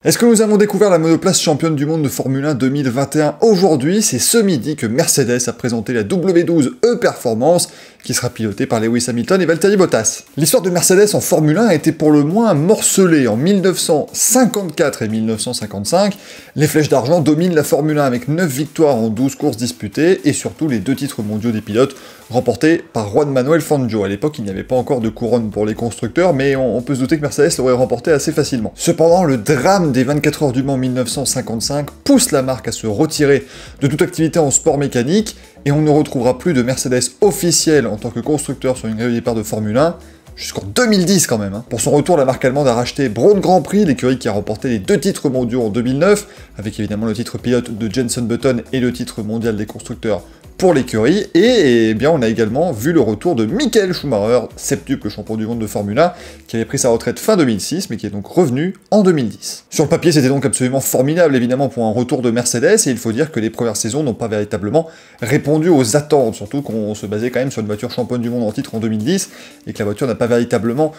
Est-ce que nous avons découvert la monoplace championne du monde de Formule 1 2021 aujourd'hui? C'est ce midi que Mercedes a présenté la W12 E-Performance, qui sera pilotée par Lewis Hamilton et Valtteri Bottas. L'histoire de Mercedes en Formule 1 a été pour le moins morcelée. En 1954 et 1955, les flèches d'argent dominent la Formule 1 avec 9 victoires en 12 courses disputées, et surtout les 2 titres mondiaux des pilotes remportés par Juan Manuel Fangio. À l'époque, il n'y avait pas encore de couronne pour les constructeurs, mais on peut se douter que Mercedes l'aurait remporté assez facilement. Cependant, le drame des 24 heures du Mans 1955 pousse la marque à se retirer de toute activité en sport mécanique, et on ne retrouvera plus de Mercedes officielle en tant que constructeur sur une grille de départ de Formule 1 jusqu'en 2010 quand même. Pour son retour, la marque allemande a racheté Braun Grand Prix, l'écurie qui a remporté les 2 titres mondiaux en 2009, avec évidemment le titre pilote de Jenson Button et le titre mondial des constructeurs pour l'écurie, et bien on a également vu le retour de Michael Schumacher, septuple champion du monde de Formule 1, qui avait pris sa retraite fin 2006, mais qui est donc revenu en 2010. Sur le papier, c'était donc absolument formidable, évidemment, pour un retour de Mercedes, et il faut dire que les premières saisons n'ont pas véritablement répondu aux attentes, surtout qu'on se basait quand même sur une voiture championne du monde en titre en 2010, et que la voiture n'a pas véritablement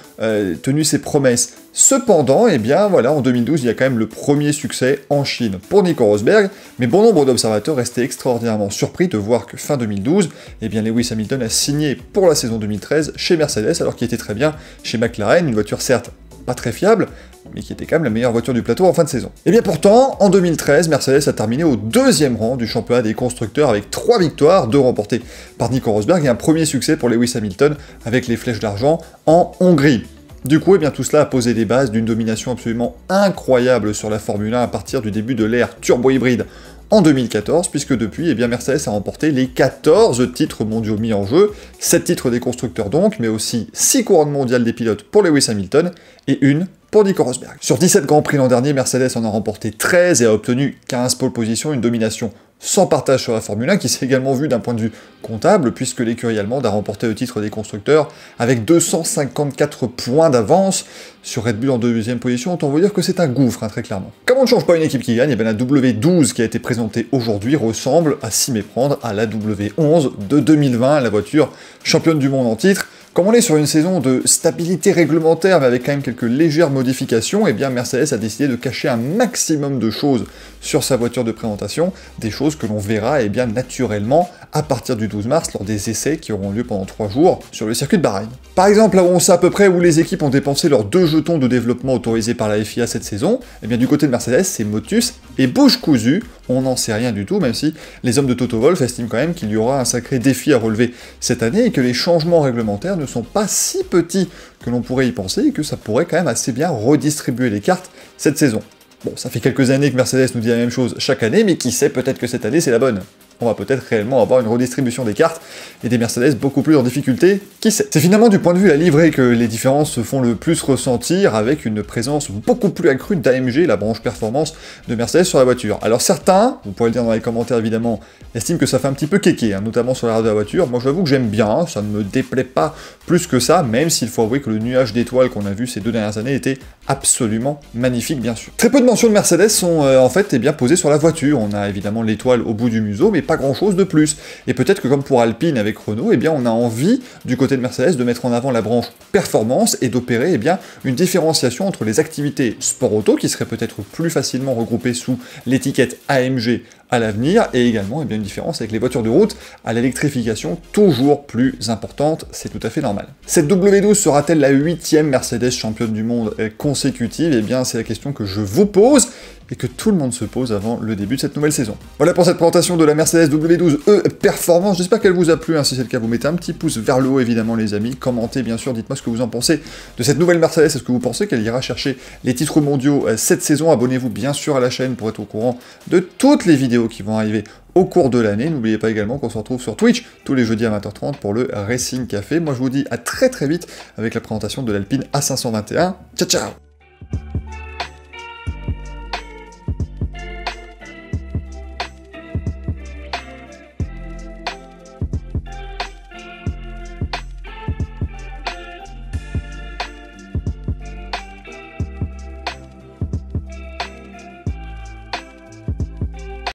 tenu ses promesses. Cependant, eh bien voilà, en 2012, il y a quand même le premier succès en Chine pour Nico Rosberg, mais bon nombre d'observateurs restaient extraordinairement surpris de voir que fin 2012, eh bien Lewis Hamilton a signé pour la saison 2013 chez Mercedes, alors qu'il était très bien chez McLaren, une voiture certes pas très fiable, mais qui était quand même la meilleure voiture du plateau en fin de saison. Et bien pourtant, en 2013, Mercedes a terminé au 2e rang du championnat des constructeurs avec 3 victoires, 2 remportées par Nico Rosberg, et un premier succès pour Lewis Hamilton avec les flèches d'argent en Hongrie. Du coup, eh bien, tout cela a posé les bases d'une domination absolument incroyable sur la Formule 1 à partir du début de l'ère turbo-hybride en 2014, puisque depuis, eh bien, Mercedes a remporté les 14 titres mondiaux mis en jeu, 7 titres des constructeurs donc, mais aussi 6 couronnes mondiales des pilotes pour Lewis Hamilton, et une pour Nico Rosberg. Sur 17 Grands Prix l'an dernier, Mercedes en a remporté 13 et a obtenu 15 pole positions, une domination sans partage sur la Formule 1, qui s'est également vue d'un point de vue comptable, puisque l'écurie allemande a remporté le titre des constructeurs avec 254 points d'avance sur Red Bull en 2e position. Autant vous dire que c'est un gouffre, très clairement. Comme on ne change pas une équipe qui gagne, et bien la W12 qui a été présentée aujourd'hui ressemble, à s'y méprendre, à la W11 de 2020, la voiture championne du monde en titre. Comme on est sur une saison de stabilité réglementaire, mais avec quand même quelques légères modifications, eh bien Mercedes a décidé de cacher un maximum de choses sur sa voiture de présentation, des choses que l'on verra eh bien, naturellement à partir du 12 mars lors des essais qui auront lieu pendant 3 jours sur le circuit de Bahreïn. Par exemple, là où on sait à peu près où les équipes ont dépensé leurs 2 jetons de développement autorisés par la FIA cette saison, eh bien du côté de Mercedes, c'est Motus et bouche cousue, on n'en sait rien du tout, même si les hommes de Toto Wolff estiment quand même qu'il y aura un sacré défi à relever cette année et que les changements réglementaires ne sont pas si petits que l'on pourrait y penser et que ça pourrait quand même assez bien redistribuer les cartes cette saison. Bon, ça fait quelques années que Mercedes nous dit la même chose chaque année, mais qui sait, peut-être que cette année c'est la bonne. On va peut-être réellement avoir une redistribution des cartes et des Mercedes beaucoup plus en difficulté, qui sait. C'est finalement du point de vue la livrée que les différences se font le plus ressentir, avec une présence beaucoup plus accrue d'AMG, la branche performance de Mercedes sur la voiture. Alors certains, vous pourrez le dire dans les commentaires évidemment, estiment que ça fait un petit peu kéké, notamment sur l'arrière de la voiture. Moi j'avoue que j'aime bien, ça ne me déplaît pas plus que ça, même s'il faut avouer que le nuage d'étoiles qu'on a vu ces 2 dernières années était absolument magnifique bien sûr. Très peu de mentions de Mercedes sont en fait bien posées sur la voiture. On a évidemment l'étoile au bout du museau, mais pas grand chose de plus. Et peut-être que comme pour Alpine avec Renault, eh bien on a envie du côté de Mercedes de mettre en avant la branche performance et d'opérer eh bien une différenciation entre les activités sport auto qui seraient peut-être plus facilement regroupées sous l'étiquette AMG à l'avenir, et également eh bien, une différence avec les voitures de route à l'électrification toujours plus importante, c'est tout à fait normal. Cette W12 sera-t-elle la 8e Mercedes championne du monde consécutive? Eh bien c'est la question que je vous pose, et que tout le monde se pose avant le début de cette nouvelle saison. Voilà pour cette présentation de la Mercedes W12 E-Performance, j'espère qu'elle vous a plu, si c'est le cas vous mettez un petit pouce vers le haut évidemment les amis, commentez bien sûr, dites-moi ce que vous en pensez de cette nouvelle Mercedes, est-ce que vous pensez qu'elle ira chercher les titres mondiaux cette saison? Abonnez-vous bien sûr à la chaîne pour être au courant de toutes les vidéos qui vont arriver au cours de l'année. N'oubliez pas également qu'on se retrouve sur Twitch tous les jeudis à 20h30 pour le Racing Café. Moi je vous dis à très vite avec la présentation de l'Alpine A521. Ciao ciao!